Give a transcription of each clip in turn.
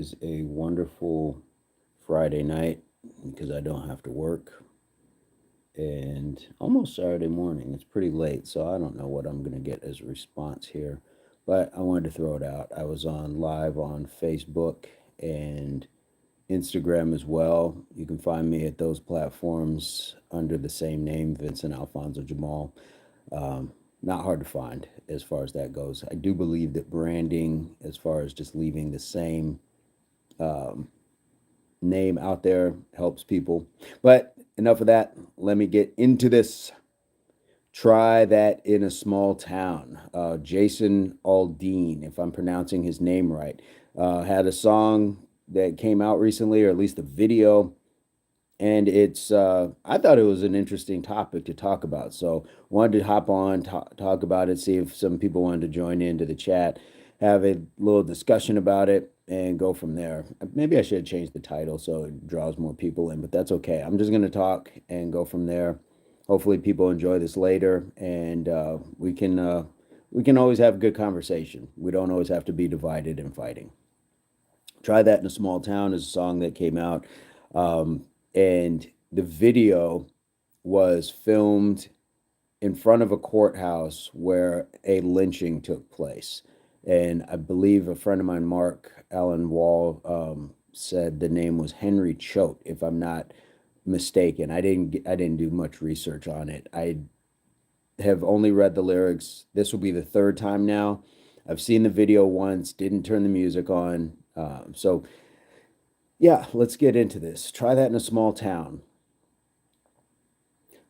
Is a wonderful Friday night because I don't have to work and almost Saturday morning. It's pretty late, so I don't know what I'm going to get as a response here, but I wanted to throw it out. I was on live on Facebook and Instagram as well. You can find me at those platforms under the same name, Vincent Alfonzo Jamal. Um, Not hard to find as far as that goes. I do believe that branding, as far as just leaving the same um, name out there, helps people. But enough of that. Let me get into this. Try that in a small town. Jason Aldean, if I'm pronouncing his name right, had a song that came out recently, or at least a video, and I thought it was an interesting topic to talk about. So wanted to hop on, talk about it, see if some people wanted to join into the chat, have a little discussion about it, and go from there. Maybe I should have changed the title so it draws more people in, but that's okay. I'm just going to talk and go from there. Hopefully people enjoy this later, and we can always have a good conversation. We don't always have to be divided and fighting. Try That in a Small Town is a song that came out, um, and the video was filmed in front of a courthouse where a lynching took place. And I believe a friend of mine, Mark Allen Wall, said the name was Henry Choate, if I'm not mistaken. I didn't do much research on it. I have only read the lyrics. This will be the third time now. I've seen the video once, didn't turn the music on. So yeah, let's get into this. Try that in a small town.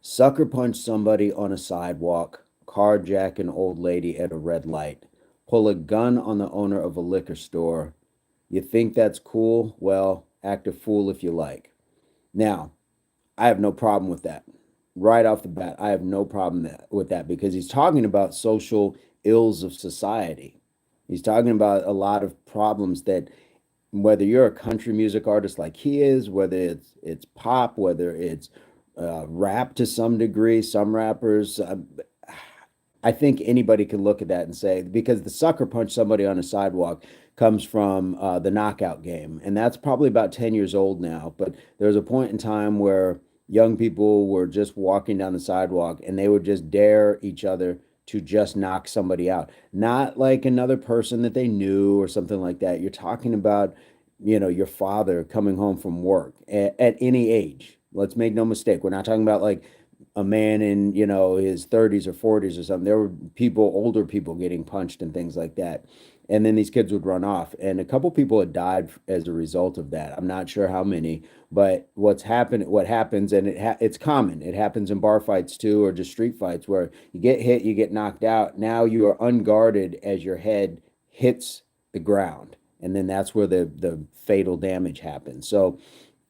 Sucker punch somebody on a sidewalk, carjack an old lady at a red light, pull a gun on the owner of a liquor store. You think that's cool? Well, act a fool if you like. Now, I have no problem with that. Right off the bat, I have no problem with that because he's talking about social ills of society. He's talking about a lot of problems that, whether you're a country music artist like he is, whether it's pop, whether it's rap to some degree, some rappers. I think anybody can look at that and say, because the sucker punch somebody on a sidewalk comes from the knockout game, and that's probably about 10 years old now. But there was a point in time where young people were just walking down the sidewalk and they would just dare each other to just knock somebody out, not like another person that they knew or something like that. You're talking about, your father coming home from work at any age. Let's make no mistake, we're not talking about like a man in, his 30s or 40s or something. There were people, older people, getting punched and things like that. And then these kids would run off, and a couple people had died as a result of that. I'm not sure how many, but what happens, and it's common. It happens in bar fights too, or just street fights, where you get hit, you get knocked out. Now you are unguarded as your head hits the ground, and then that's where the fatal damage happens. So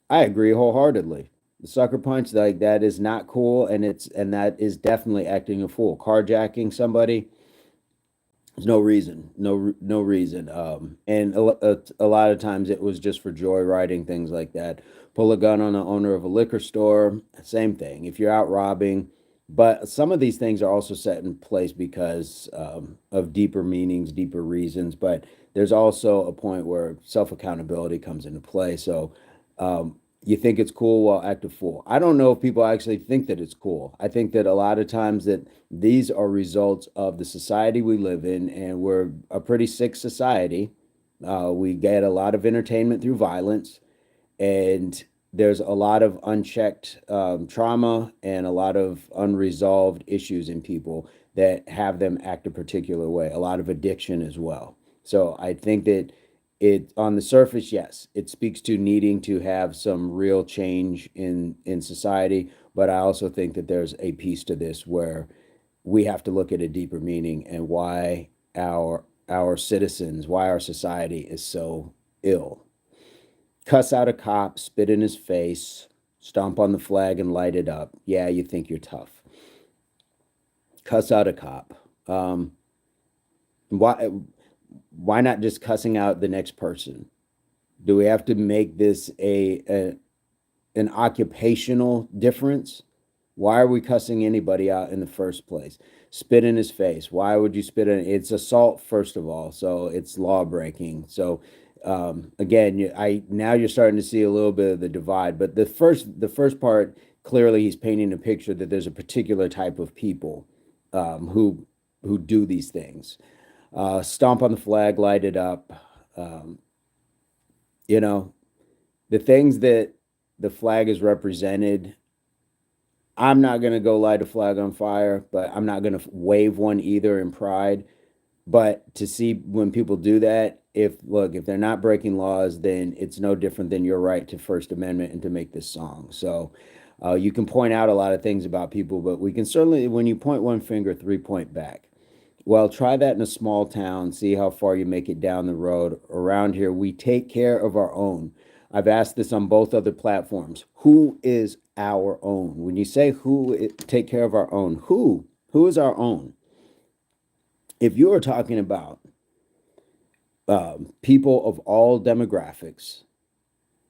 I agree wholeheartedly. The sucker punch, like, that is not cool, and that is definitely acting a fool. Carjacking somebody, there's no reason, no reason. And a lot of times it was just for joyriding, things like that. Pull a gun on the owner of a liquor store, same thing. If you're out robbing, but some of these things are also set in place because of deeper meanings, deeper reasons. But there's also a point where self accountability comes into play. So you think it's cool, well, act a fool. I don't know if people actually think that it's cool. I think that a lot of times that these are results of the society we live in, and we're a pretty sick society. We get a lot of entertainment through violence, and there's a lot of unchecked trauma and a lot of unresolved issues in people that have them act a particular way, a lot of addiction as well. So I think that it, on the surface, yes, it speaks to needing to have some real change in society, but I also think that there's a piece to this where we have to look at a deeper meaning and why our citizens, why our society is so ill. Cuss out a cop, spit in his face, stomp on the flag and light it up. Yeah, you think you're tough. Cuss out a cop. Why not just cussing out the next person? Do we have to make this a an occupational difference? Why are we cussing anybody out in the first place? Spit in his face. Why would you spit in? It's assault, first of all, so it's law breaking. So Again, I now you're starting to see a little bit of the divide, but the first part, clearly he's painting a picture that there's a particular type of people who do these things. Stomp on the flag, light it up. Um, you know, the things that the flag is represented. I'm not going to go light a flag on fire, but I'm not going to wave one either in pride. But to see when people do that, if they're not breaking laws, then it's no different than your right to First Amendment and to make this song. So you can point out a lot of things about people, but we can certainly, when you point one finger, three point back. Well, try that in a small town, see how far you make it down the road. Around here, we take care of our own. I've asked this on both other platforms. Who is our own? When you say take care of our own, who is our own? If you are talking about people of all demographics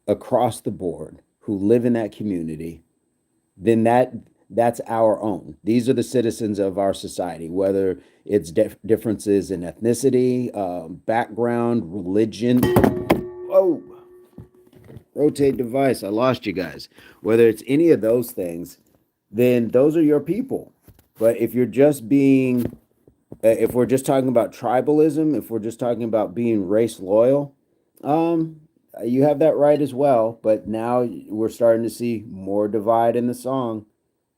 across the board who live in that community, then that's our own. These are the citizens of our society, whether it's differences in ethnicity, background, religion. Oh, rotate device. I lost you guys. Whether it's any of those things, then those are your people. But if you're just being, if we're just talking about tribalism, if we're just talking about being race loyal, um, you have that right as well. But now we're starting to see more divide in the song.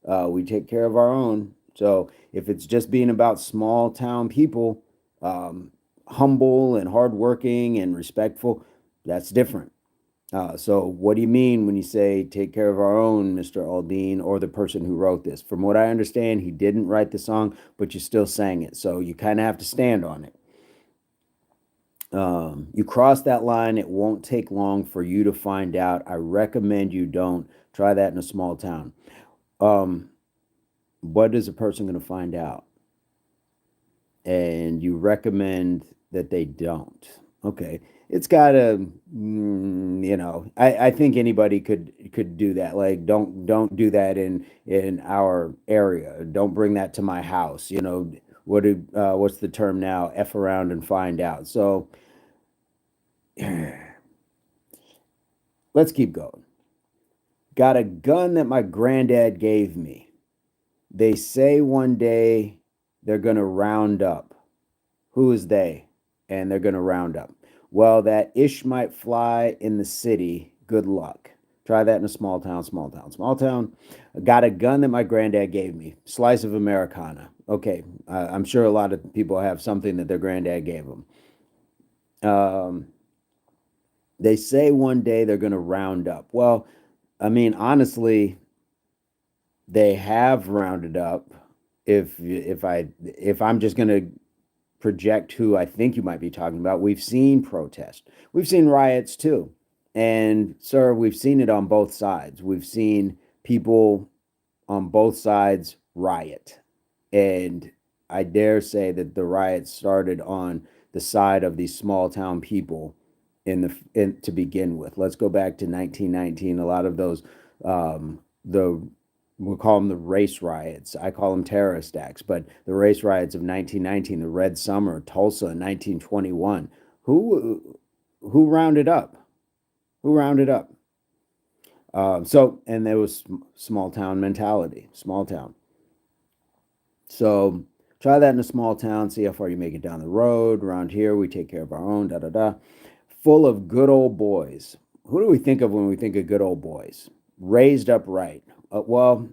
We take care of our own. So if it's just being about small town people, humble and hardworking and respectful, that's different. So what do you mean when you say take care of our own, Mr. Aldine, or the person who wrote this? From what I understand, he didn't write the song, but you still sang it. So you kind of have to stand on it. You cross that line, it won't take long for you to find out. I recommend you don't try that in a small town. Um, what is a person going to find out? And you recommend that they don't. Okay, it's got to, I think anybody could do that. Like, don't do that in our area. Don't bring that to my house. What's the term now? F around and find out. So let's keep going. Got a gun that my granddad gave me. They say one day they're going to round up. Who is they? And they're going to round up. Well, that ish might fly in the city. Good luck. Try that in a small town, small town, small town. Got a gun that my granddad gave me. Slice of Americana. Okay, I'm sure a lot of people have something that their granddad gave them. They say one day they're going to round up. Well, I mean, honestly, they have rounded up. If I'm just going to project who I think you might be talking about, we've seen protests, we've seen riots too, and sir, we've seen it on both sides. We've seen people on both sides riot, and I dare say that the riots started on the side of these small town people to begin with. Let's go back to 1919. A lot of those, the we'll call them the race riots. I call them terrorist acts, but the race riots of 1919, the Red Summer, Tulsa in 1921. Who rounded up? Who rounded up? And there was small town mentality, small town. So try that in a small town, see how far you make it down the road. Around here, we take care of our own, da da da. Full of good old boys. Who do we think of when we think of good old boys? Raised upright. Well,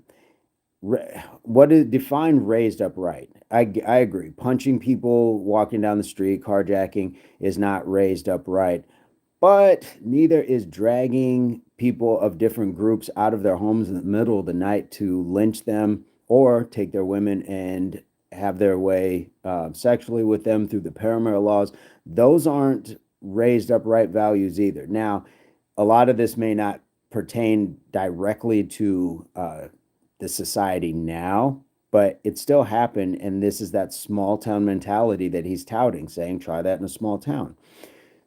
what is define raised upright? I agree. Punching people, walking down the street, carjacking is not raised upright, but neither is dragging people of different groups out of their homes in the middle of the night to lynch them or take their women and have their way sexually with them through the paramount laws. Those aren't raised upright values either. Now, a lot of this may not pertain directly to the society now, but it still happened. And this is that small town mentality that he's touting, saying, try that in a small town.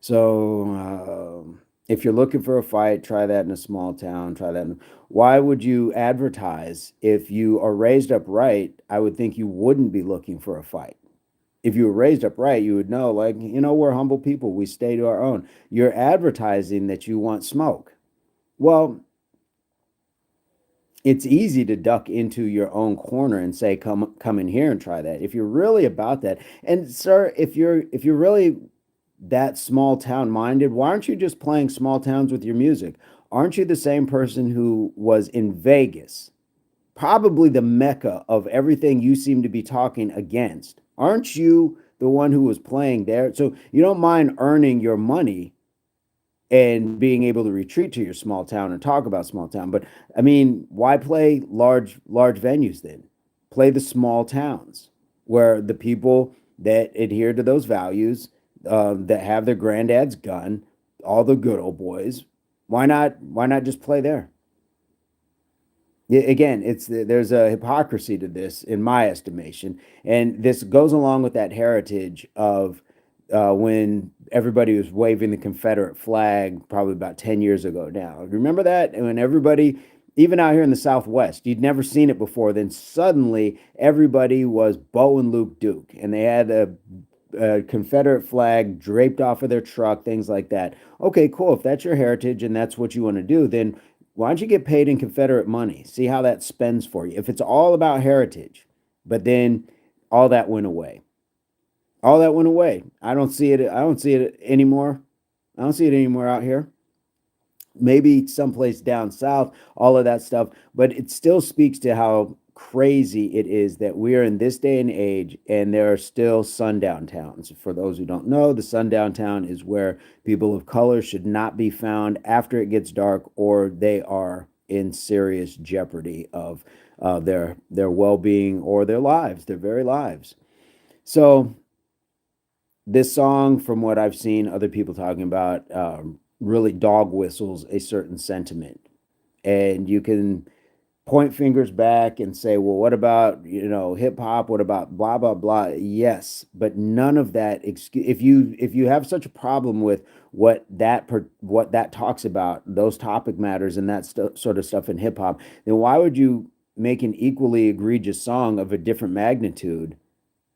So if you're looking for a fight, try that in a small town. Why would you advertise if you are raised upright? I would think you wouldn't be looking for a fight. If you were raised up right, you would know, like, we're humble people. We stay to our own. You're advertising that you want smoke. Well, it's easy to duck into your own corner and say, come in here and try that. If you're really about that. And sir, if you're really that small town minded, why aren't you just playing small towns with your music? Aren't you the same person who was in Vegas, probably the mecca of everything you seem to be talking against? Aren't you the one who was playing there? So you don't mind earning your money and being able to retreat to your small town and talk about small town. But I mean, why play large venues then? Play the small towns where the people that adhere to those values, that have their granddad's gun, all the good old boys. Why not just play there? Again, there's a hypocrisy to this in my estimation, and this goes along with that heritage of when everybody was waving the Confederate flag probably about 10 years ago now. Remember that? And when everybody, even out here in the Southwest, you'd never seen it before, then suddenly everybody was Bo and Luke Duke, and they had a Confederate flag draped off of their truck, things like that. Okay, cool. If that's your heritage and that's what you want to do, then why don't you get paid in Confederate money? See how that spends for you. If it's all about heritage, but then all that went away. All that went away. I don't see it. I don't see it anymore. I don't see it anymore out here. Maybe someplace down south, all of that stuff, but it still speaks to how crazy it is that we're in this day and age and there are still sundown towns. For those who don't know, the sundown town is where people of color should not be found after it gets dark, or they are in serious jeopardy of their well-being or their lives, their very lives. So this song, from what I've seen other people talking about, really dog whistles a certain sentiment. And you can point fingers back and say, well, what about, hip hop? What about blah, blah, blah? Yes, but none of that. If you have such a problem with what that talks about, those topic matters and that sort of stuff in hip hop, then why would you make an equally egregious song of a different magnitude?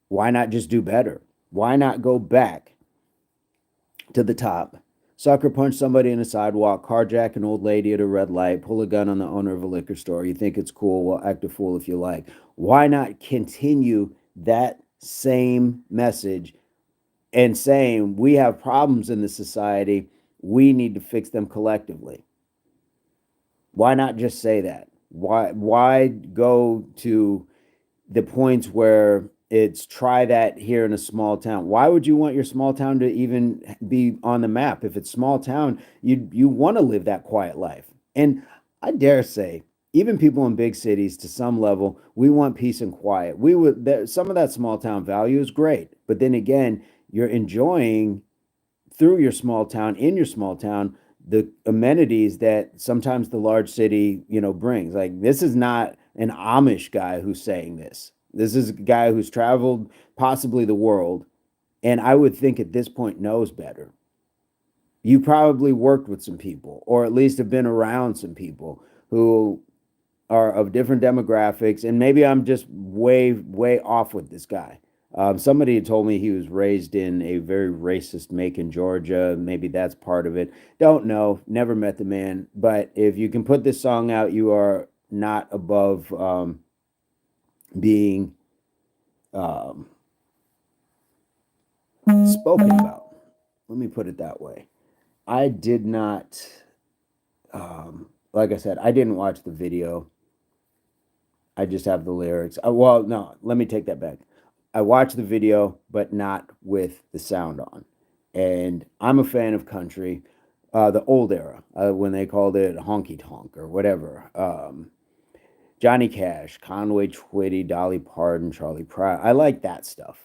Why not just do better? Why not go back to the top? Sucker punch somebody in a sidewalk, carjack an old lady at a red light, pull a gun on the owner of a liquor store. You think it's cool? Well, act a fool if you like. Why not continue that same message and saying we have problems in the society, we need to fix them collectively? Why not just say that? Why go to the points where it's try that here in a small town? Why would you want your small town to even be on the map? If it's small town, you want to live that quiet life. And I dare say, even people in big cities, to some level, we want peace and quiet. Some of that small town value is great, but then again, you're enjoying through your small town, in your small town, the amenities that sometimes the large city, brings. Like, this is not an Amish guy who's saying this. This is a guy who's traveled possibly the world, and I would think at this point knows better. You probably worked with some people, or at least have been around some people who are of different demographics, and maybe I'm just way off with this guy. Somebody had told me he was raised in a very racist Macon, Georgia. Maybe that's part of it. Don't know. Never met the man. But if you can put this song out, you are not above being um, spoken about. Let me put it that way. I did not, like I said, I didn't watch the video. I just have the lyrics. Well, no, let me take that back. I watched the video, but not with the sound on. And I'm a fan of country, the old era, when they called it honky tonk or whatever. Johnny Cash, Conway Twitty, Dolly Parton, Charlie Pride. I like that stuff.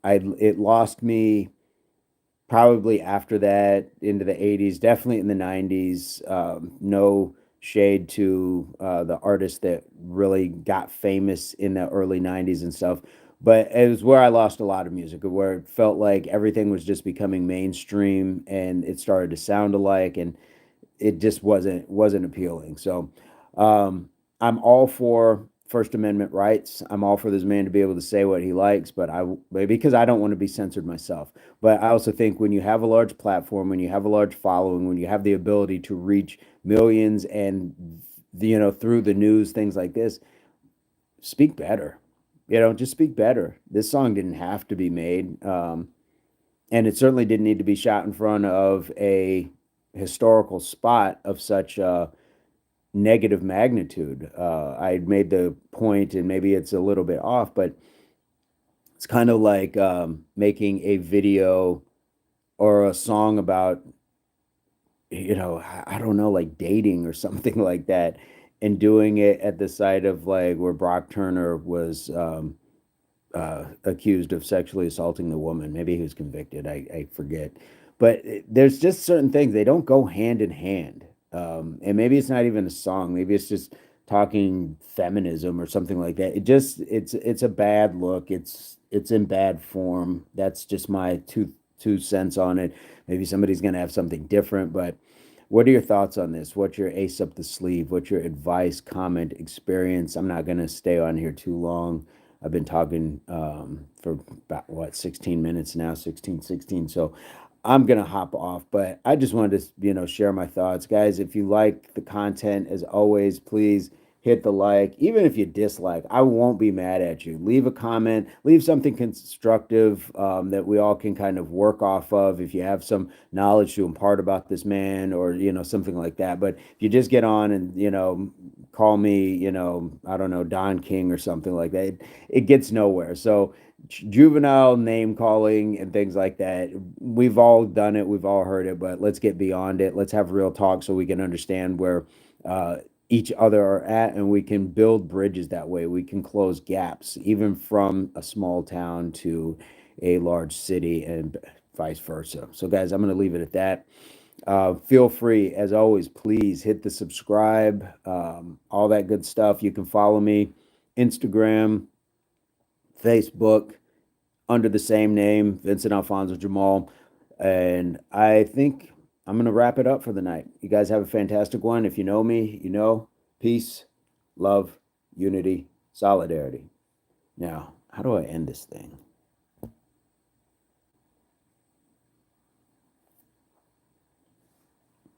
It lost me probably after that into the 80s, definitely in the 90s. No shade to the artists that really got famous in the early 90s and stuff, but it was where I lost a lot of music, where it felt like everything was just becoming mainstream and it started to sound alike, and it just wasn't appealing. So I'm all for First Amendment rights. I'm all for this man to be able to say what he likes, but because I don't want to be censored myself. But I also think when you have a large platform, when you have a large following, when you have the ability to reach millions and through the news, things like this, speak better. Just speak better. This song didn't have to be made, and it certainly didn't need to be shot in front of a historical spot of such negative magnitude. I made the point, and maybe it's a little bit off, but it's kind of like making a video or a song about, I don't know, like dating or something like that, and doing it at the site of like where Brock Turner was accused of sexually assaulting the woman. Maybe he was convicted. I forget. But there's just certain things, they don't go hand in hand. And maybe it's not even a song. Maybe it's just talking feminism or something like that. It's a bad look. It's in bad form. That's just my two cents on it. Maybe somebody's gonna have something different, but what are your thoughts on this? What's your ace up the sleeve? What's your advice, comment, experience? I'm not gonna stay on here too long. I've been talking for about what 16 minutes now, 16. So I'm gonna hop off, but I just wanted to, share my thoughts, guys. If you like the content, as always, please hit the like. Even if you dislike, I won't be mad at you. Leave a comment, leave something constructive that we all can kind of work off of. If you have some knowledge to impart about this man, or something like that. But if you just get on and call me, I don't know, Don King or something like that, it gets nowhere. So juvenile name calling and things like that, we've all done it, we've all heard it, but let's get beyond it. Let's have real talk so we can understand where each other are at, and we can build bridges that way. We can close gaps even from a small town to a large city, and vice versa. So guys, I'm going to leave it at that. Feel free, as always, please hit the subscribe, all that good stuff. You can follow me Instagram, Facebook, under the same name, Vincent Alfonzo Jamal. And I think I'm going to wrap it up for the night. You guys have a fantastic one. If you know me, peace, love, unity, solidarity. Now, how do I end this thing?